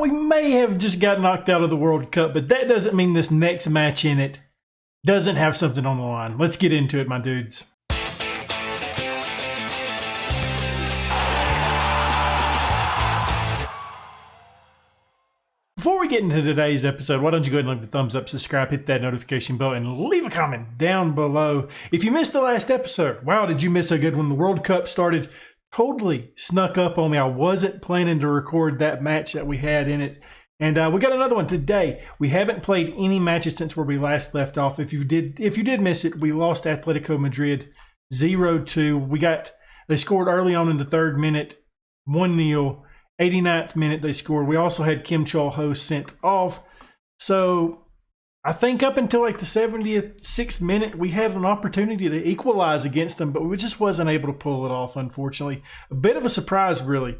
we may have just got knocked out of the World Cup, but that doesn't mean this next match in it doesn't have something on the line. Let's get into it, my dudes. Before we get into today's episode, why don't you go ahead and leave the thumbs up, subscribe, hit that notification bell, and leave a comment down below. If you missed the last episode, wow, did you miss a good one? The World Cup started, totally snuck up on me. I wasn't planning to record that match that we had in it. And we got another one today. We haven't played any matches since where we last left off. If you did miss it, we lost Atletico Madrid 0-2. They scored early on in the 3rd minute, 1-0. 89th minute they scored. We also had Kim Chol-ho sent off. So I think up until like the 76th minute, we had an opportunity to equalize against them, but we just wasn't able to pull it off, unfortunately. A bit of a surprise, really.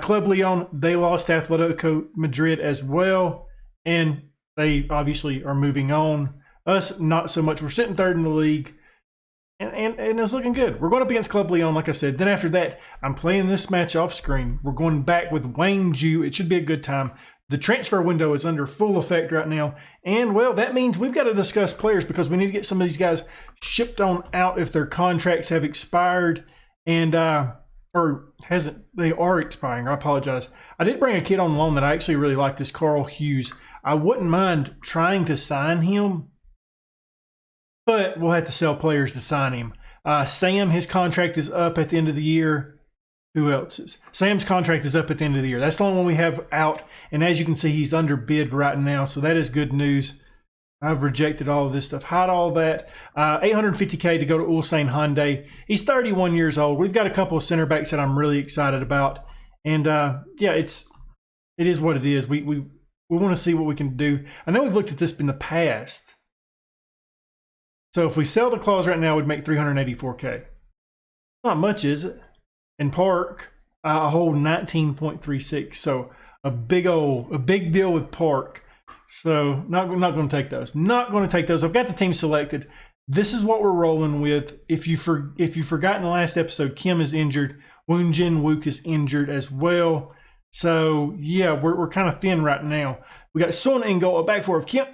Club Leon, they lost Atletico Madrid as well, and they obviously are moving on. Us, not so much. We're sitting 3rd in the league. And it's looking good. We're going up against Club Leon, like I said. Then after that, I'm playing this match off screen. We're going back with Wang Ju. It should be a good time. The transfer window is under full effect right now. And, well, that means we've got to discuss players because we need to get some of these guys shipped on out if their contracts have expired. And, they are expiring. I apologize. I did bring a kid on loan that I actually really like, this Carl Hughes. I wouldn't mind trying to sign him, but we'll have to sell players to sign him. Sam, his contract is up at the end of the year. Who else is? Sam's contract is up at the end of the year. That's the only one we have out. And as you can see, he's under bid right now. So that is good news. I've rejected all of this stuff. Hide all that. $850K to go to Ulsan Hyundai. He's 31 years old. We've got a couple of center backs that I'm really excited about. And yeah, it is what it is. We want to see what we can do. I know we've looked at this in the past. So if we sell the clause right now, we'd make $384K. Not much, is it? And Park, a whole 19.36. So a big deal with Park. So not going to take those. Not going to take those. I've got the team selected. This is what we're rolling with. If you forgot in the last episode, Kim is injured. Woon Jin Wook is injured as well. So yeah, we're kind of thin right now. We got Son in goal, a back four of Kim.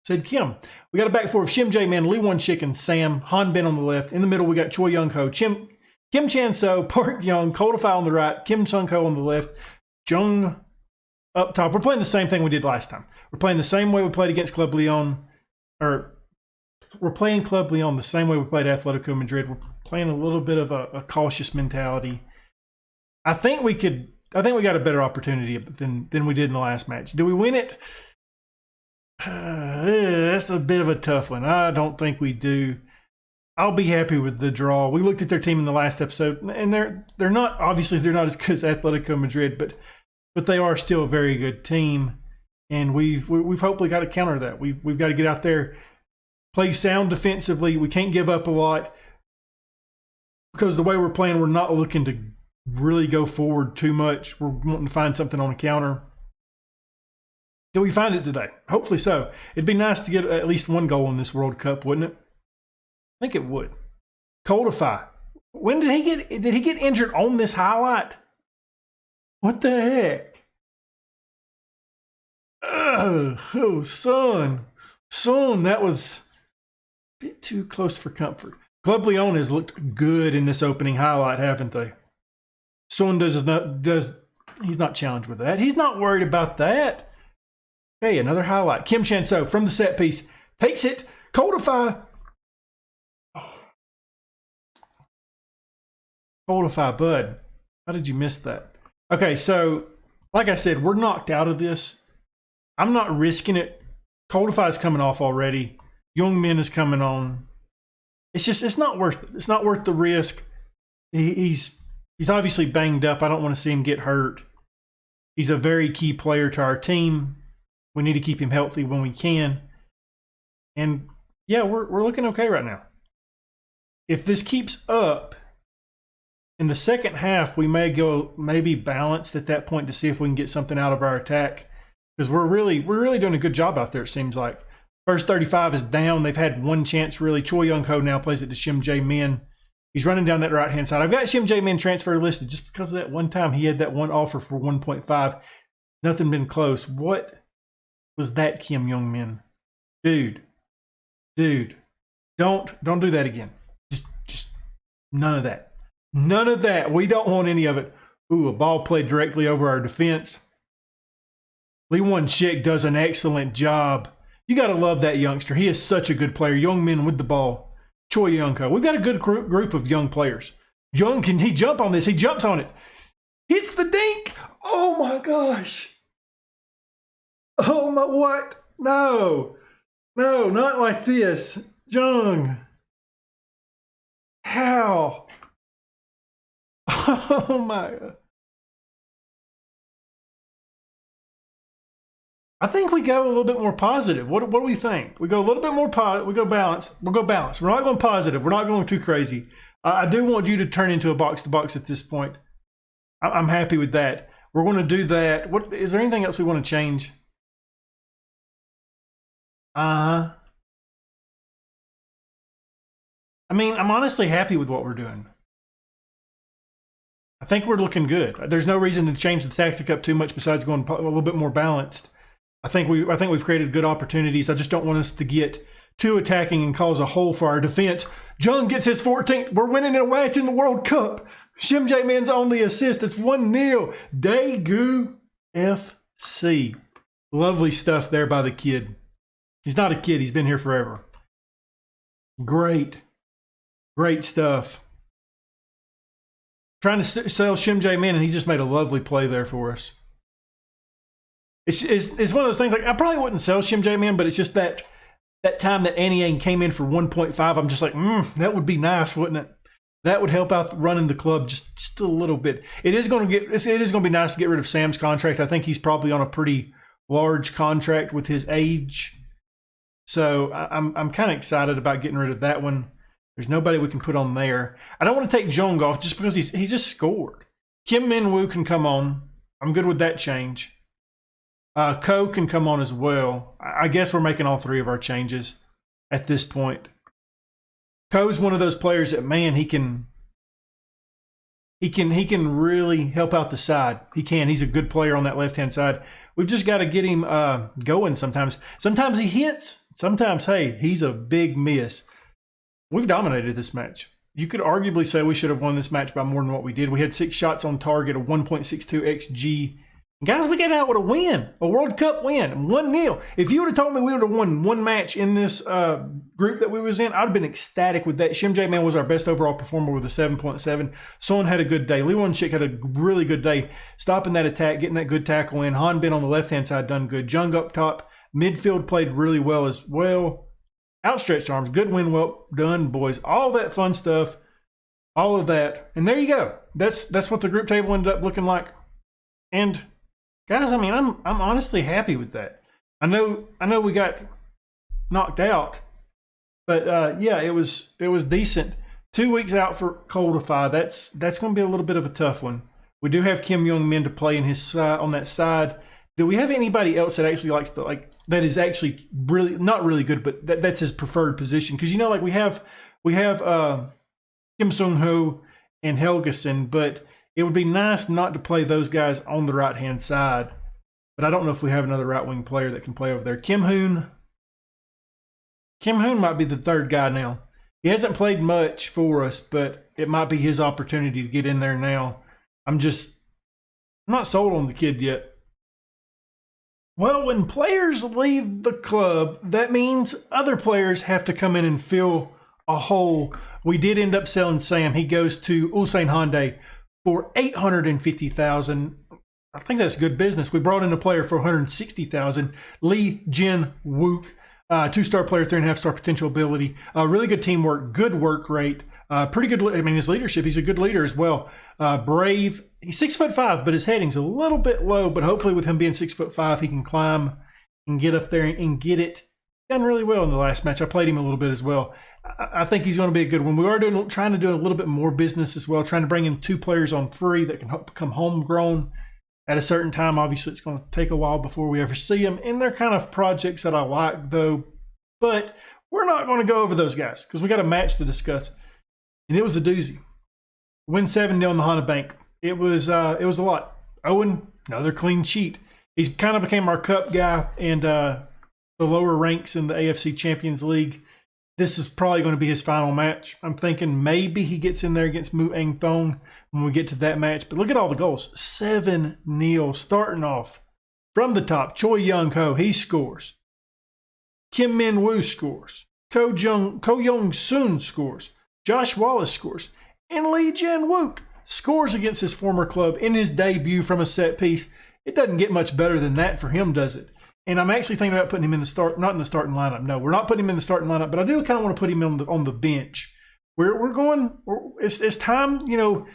Said Kim. We got a back four of Shim Jae-man, Lee Won-sik, and Sam. Han Bin on the left. In the middle, we got Choi Young-ho, Kim Chan-so, Park Young, Kodafai on the right, Kim Sung-ho on the left, Jung up top. We're playing the same thing we did last time. We're playing the same way we played against Club Leon. Or we're playing Club Leon the same way we played Atletico Madrid. We're playing a little bit of a cautious mentality. I think we got a better opportunity than we did in the last match. Do we win it? That's a bit of a tough one. I don't think we do. I'll be happy with the draw. We looked at their team in the last episode, and they're not as good as Atletico Madrid, but they are still a very good team, and we've hopefully got to counter that. We've got to get out there, play sound defensively. We can't give up a lot because the way we're playing, we're not looking to really go forward too much. We're wanting to find something on a counter. Did we find it today? Hopefully so. It'd be nice to get at least one goal in this World Cup, wouldn't it? I think it would. Kodafai. When did he get injured on this highlight? What the heck? Oh, Son, that was a bit too close for comfort. Club Leon has looked good in this opening highlight, haven't they? Son he's not challenged with that. He's not worried about that. Okay, another highlight. Kim Chan-so from the set piece takes it. Kodafai. Kodafai, bud. How did you miss that? Okay, so like I said, we're knocked out of this. I'm not risking it. Kodafai is coming off already. Young Min is coming on. It's not worth it. It's not worth the risk. He's obviously banged up. I don't want to see him get hurt. He's a very key player to our team. We need to keep him healthy when we can. And yeah, we're looking okay right now. If this keeps up, in the second half, we may go maybe balanced at that point to see if we can get something out of our attack. Because we're really doing a good job out there, it seems like. First 35 is down. They've had one chance, really. Choi Young-ho now plays it to Shim Jae-min. He's running down that right-hand side. I've got Shim Jae-min transfer listed just because of that one time he had that one offer for 1.5. Nothing been close. What was that, Kim Jong-min? Dude, don't do that again. Just none of that. None of that. We don't want any of it. Ooh, a ball played directly over our defense. Lee Won-shik does an excellent job. You got to love that youngster. He is such a good player. Young men with the ball. Choi Young-ko. We've got a good group of young players. Young, can he jump on this? He jumps on it. Hits the dink. Oh my gosh. Oh my, what? No, not like this. Jung. How? Oh my. I think we go a little bit more positive. What do we think? We go a little bit more we go balanced. We'll go balanced. We're not going positive. We're not going too crazy. I do want you to turn into a box-to-box at this point. I'm happy with that. We're going to do that. What is there anything else we want to change? I mean, I'm honestly happy with what we're doing. I think we're looking good. There's no reason to change the tactic up too much besides going a little bit more balanced. I think we've created good opportunities. I just don't want us to get too attacking and cause a hole for our defense. Jung gets his 14th. We're winning a match in the World Cup. Shim Jae-min's only assist. It's 1-0. Daegu FC. Lovely stuff there by the kid. He's not a kid. He's been here forever. Great stuff. Trying to sell Shim Jae-min, and he just made a lovely play there for us. It's one of those things, like, I probably wouldn't sell Shim Jae-min, but it's just that time that Annie Yang came in for 1.5, I'm just like, that would be nice, wouldn't it? That would help out running the club just a little bit. It is going to be nice to get rid of Sam's contract. I think he's probably on a pretty large contract with his age. So I'm kind of excited about getting rid of that one. There's nobody we can put on there. I don't want to take Jong off just because he just scored. Kim Min-woo can come on. I'm good with that change. Ko can come on as well. I guess we're making all three of our changes at this point. Ko's one of those players that, man, he can really help out the side. He can. He's a good player on that left-hand side. We've just got to get him going sometimes. Sometimes he hits. Sometimes, hey, he's a big miss. We've dominated this match. You could arguably say we should have won this match by more than what we did. We had 6 shots on target, a 1.62 XG. Guys, we got out with a win, a World Cup win, 1-0. If you would have told me we would have won one match in this group that we was in, I'd have been ecstatic with that. Shim Jae-min was our best overall performer with a 7.7. Son had a good day. Lee Won-shik had a really good day, stopping that attack, getting that good tackle in. Han Bin on the left-hand side done good. Jung up top. Midfield played really well as well. Outstretched arms, good win, well done, boys. All that fun stuff, all of that. And there you go. That's what the group table ended up looking like. And guys, I mean, I'm honestly happy with that. I know we got knocked out, but yeah, it was decent. 2 weeks out for Coldify. That's going to be a little bit of a tough one. We do have Kim Jong-min to play in his side on that side. Do we have anybody else that actually likes to that is actually really not really good, but that's his preferred position? Because we have Kim Sung-ho and Helgeson, but it would be nice not to play those guys on the right-hand side. But I don't know if we have another right-wing player that can play over there. Kim Hoon might be the third guy now. He hasn't played much for us, but it might be his opportunity to get in there now. I'm not sold on the kid yet. Well, when players leave the club, that means other players have to come in and fill a hole. We did end up selling Sam. He goes to Ulsan Hyundai for $850,000. I think that's good business. We brought in a player for $160,000. Lee Jin-wook, 2-star player, 3.5-star potential ability. Really good teamwork, good work rate. Pretty good. I mean, his leadership. He's a good leader as well. Brave. He's 6'5", but his heading's a little bit low. But hopefully, with him being 6'5", he can climb and get up there and get it. Done really well in the last match. I played him a little bit as well. I think he's going to be a good one. We are trying to do a little bit more business as well. Trying to bring in 2 players on free that can become homegrown at a certain time. Obviously, it's going to take a while before we ever see them. And they're kind of projects that I like, though. But we're not going to go over those guys because we got a match to discuss. And it was a doozy. Win 7-0 in the Honda Bank. It was a lot. Owen, another clean sheet. He's kind of became our cup guy and the lower ranks in the AFC Champions League. This is probably going to be his final match. I'm thinking maybe he gets in there against Mu Eng Thong when we get to that match. But look at all the goals. 7-0 starting off from the top. Choi Young Ho, he scores. Kim Min Woo scores. Ko Young Soon scores. Josh Wallace scores. And Lee Jin Wook scores against his former club in his debut from a set piece. It doesn't get much better than that for him, does it? And I'm actually thinking about putting him in the start, not in the starting lineup. No, we're not putting him in the starting lineup, but I do kind of want to put him on the bench. It's time, you know,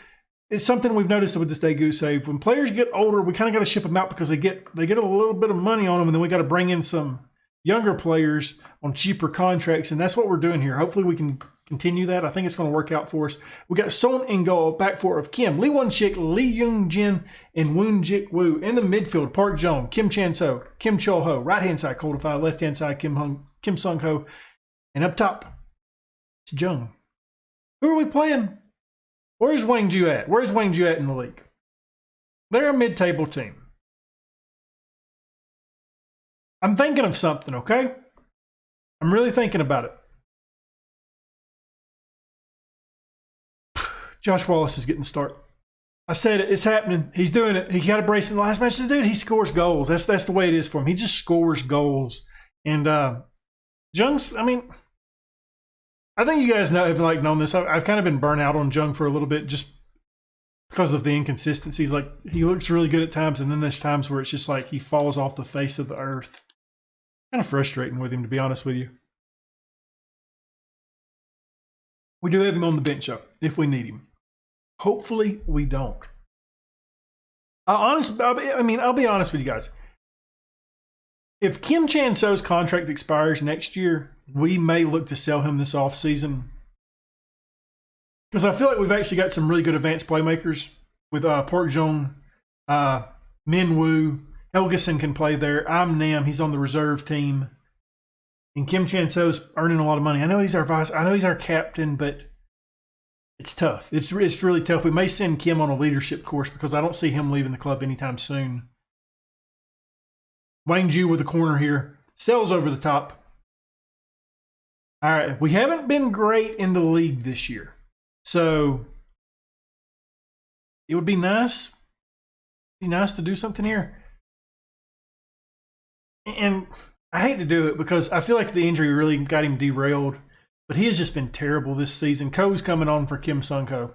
it's something we've noticed with this Daegu save. When players get older, we kind of got to ship them out because they get a little bit of money on them, and then we got to bring in some younger players on cheaper contracts, and that's what we're doing here. Hopefully we can continue that. I think it's going to work out for us. We got Son in goal, back four of Kim, Lee Won-shik, Lee Young-jin, and Woon-jik Woo. In the midfield, Park Jong, Kim Chan-so, Kim Chol-ho. Right-hand side, Koldafai. Left-hand side, Kim Sung-ho. And up top, it's Jung. Who are we playing? Where's Wang Ju at? Where's Wang Ju at in the league? They're a mid-table team. I'm thinking of something, okay? I'm really thinking about it. Josh Wallace is getting the start. I said it. It's happening. He's doing it. He got a brace in the last match. Dude, he scores goals. That's the way it is for him. He just scores goals. And Jung's, I mean, I think you guys have known this. I've kind of been burnt out on Jung for a little bit just because of the inconsistencies. Like, he looks really good at times, and then there's times where it's just like he falls off the face of the earth. Kind of frustrating with him, to be honest with you. We do have him on the bench, though, if we need him. Hopefully, we don't. I'll be honest with you guys. If Kim Chan-so's contract expires next year, we may look to sell him this offseason. Because I feel like we've actually got some really good advanced playmakers with Park Jong, Min Woo. Helgeson can play there. I'm Nam. He's on the reserve team. And Kim Chan-so's earning a lot of money. I know he's our captain, but it's tough. It's really tough. We may send Kim on a leadership course because I don't see him leaving the club anytime soon. Wang Ju with a corner here. Sells over the top. All right. We haven't been great in the league this year. So it would be nice. To do something here. And I hate to do it because I feel like the injury really got him derailed. But he has just been terrible this season. Ko's coming on for Kim Sung-ho.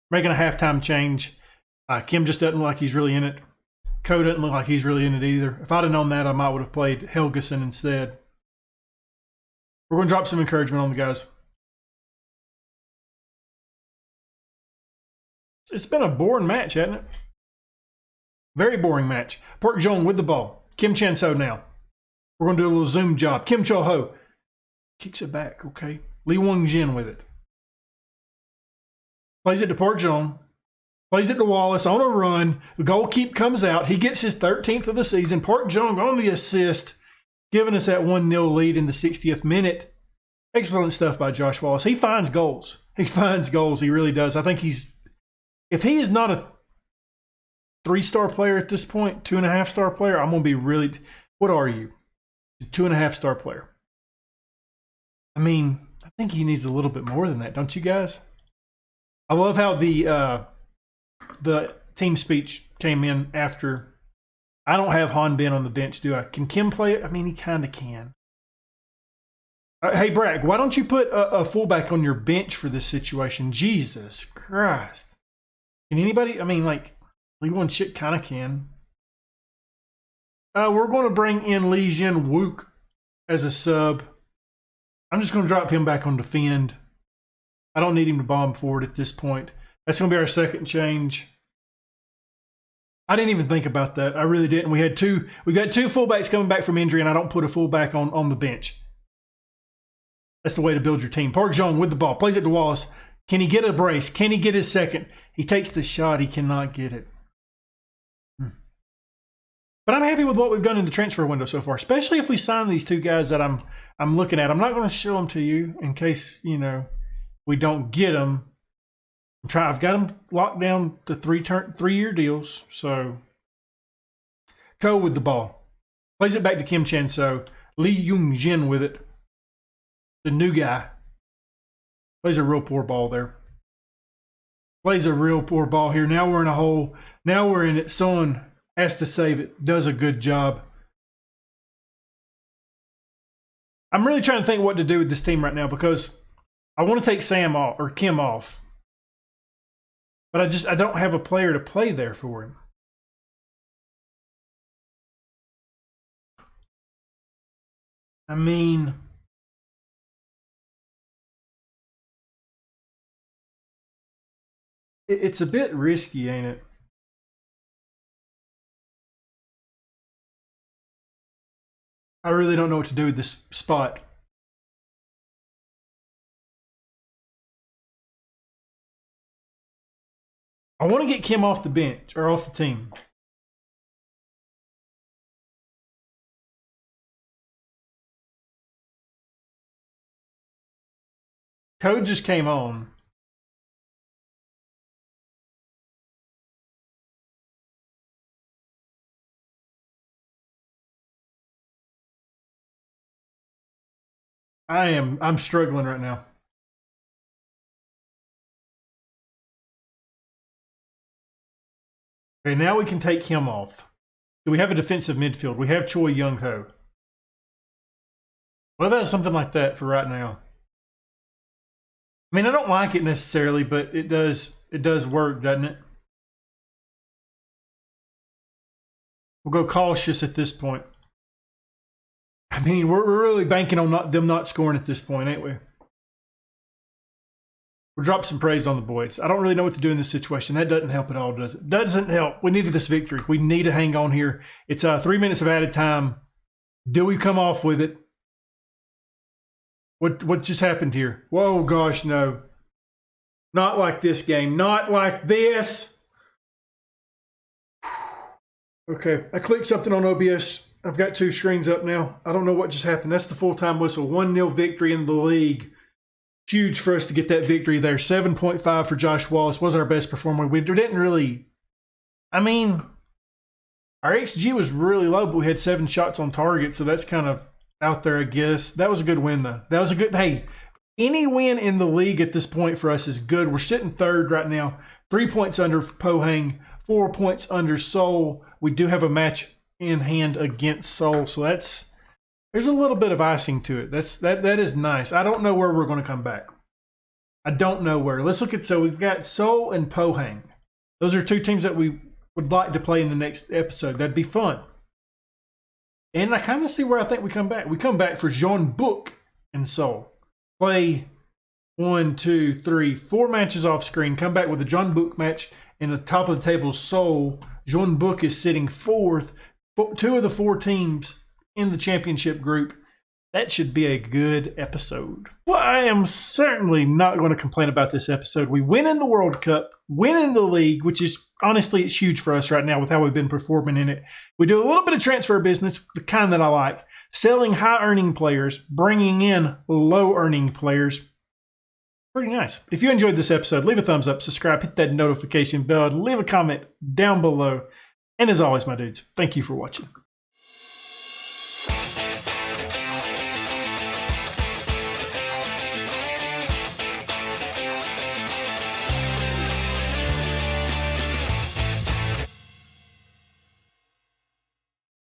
Making a halftime change. Kim just doesn't look like he's really in it. Ko doesn't look like he's really in it either. If I'd have known that, I might would have played Helgeson instead. We're going to drop some encouragement on the guys. It's been a boring match, hasn't it? Very boring match. Park Jong with the ball. Kim Chan-so now. We're going to do a little zoom job. Kim Chol-ho. Kicks it back, okay. Lee Won-jin with it. Plays it to Park Jong. Plays it to Wallace on a run. The goalkeeper comes out. He gets his 13th of the season. Park Jong on the assist, giving us that 1-0 lead in the 60th minute. Excellent stuff by Josh Wallace. He finds goals. He finds goals. He really does. I think if he is not a 3-star player at this point, 2.5-star player, I'm going to be really, what are you? He's a 2.5-star player. I mean, I think he needs a little bit more than that, don't you guys? I love how the team speech came in after. I don't have Han Bin on the bench, do I? Can Kim play it? I mean, he kind of can. Hey, Brack, why don't you put a fullback on your bench for this situation? Jesus Christ. Can anybody? I mean, like, Lee Won-shik kind of can. We're going to bring in Lee Jin Wook as a sub. I'm just going to drop him back on defend. I don't need him to bomb forward at this point. That's going to be our second change. I didn't even think about that. I really didn't. We got two fullbacks coming back from injury, and I don't put a fullback on the bench. That's the way to build your team. Park Jong with the ball. Plays it to Wallace. Can he get a brace? Can he get his second? He takes the shot. He cannot get it. But I'm happy with what we've done in the transfer window so far, especially if we sign these two guys that I'm looking at. I'm not going to show them to you in case, we don't get them. I've got them locked down to 3-year deals. So Ko with the ball. Plays it back to Kim Chan-so. Lee Young-jin with it. The new guy. Plays a real poor ball there. Plays a real poor ball here. Now we're in a hole. Now we're in it. Son has to save it. Does a good job. I'm really trying to think what to do with this team right now because I want to take Sam off or Kim off. But I don't have a player to play there for him. I mean, it's a bit risky, ain't it? I really don't know what to do with this spot. I want to get Kim off the bench or off the team. Code just came on. I'm struggling right now. Okay, now we can take him off. Do we have a defensive midfield? We have Choi Young-ho. What about something like that for right now? I mean, I don't like it necessarily, but it does work, doesn't it? We'll go cautious at this point. I mean, we're really banking on them not scoring at this point, ain't we? We'll drop some praise on the boys. I don't really know what to do in this situation. That doesn't help at all, does it? Doesn't help. We needed this victory. We need to hang on here. It's 3 minutes of added time. Do we come off with it? What just happened here? Whoa, gosh, no. Not like this game. Not like this. Okay, I clicked something on OBS. I've got 2 screens up now. I don't know what just happened. That's the full-time whistle. 1-0 victory in the league. Huge for us to get that victory there. 7.5 for Josh Wallace. Was our best performer. We didn't really... I mean, our XG was really low, but we had 7 shots on target, so that's kind of out there, I guess. That was a good win, though. That was a good... Hey, any win in the league at this point for us is good. We're sitting 3rd right now. 3 points under Pohang. 4 points under Seoul. We do have a match in hand against Seoul, so there's a little bit of icing to it. That is nice. I don't know where we're going to come back. I don't know where. Let's look at, so we've got Seoul and Pohang. Those are 2 teams that we would like to play in the next episode. That'd be fun. And I kind of see where I think we come back. We come back for Jeonbuk and Seoul. Play 1, 2, 3, 4 matches off screen. Come back with a Jeonbuk match. In the top of the table, Seoul. Jeonbuk is sitting 4th. 2 of the 4 teams in the championship group. That should be a good episode. Well, I am certainly not going to complain about this episode. We win in the World Cup, win in the league, which is, honestly, it's huge for us right now with how we've been performing in it. We do a little bit of transfer business, the kind that I like. Selling high-earning players, bringing in low-earning players. Pretty nice. If you enjoyed this episode, leave a thumbs up, subscribe, hit that notification bell, leave a comment down below. And as always, my dudes, thank you for watching.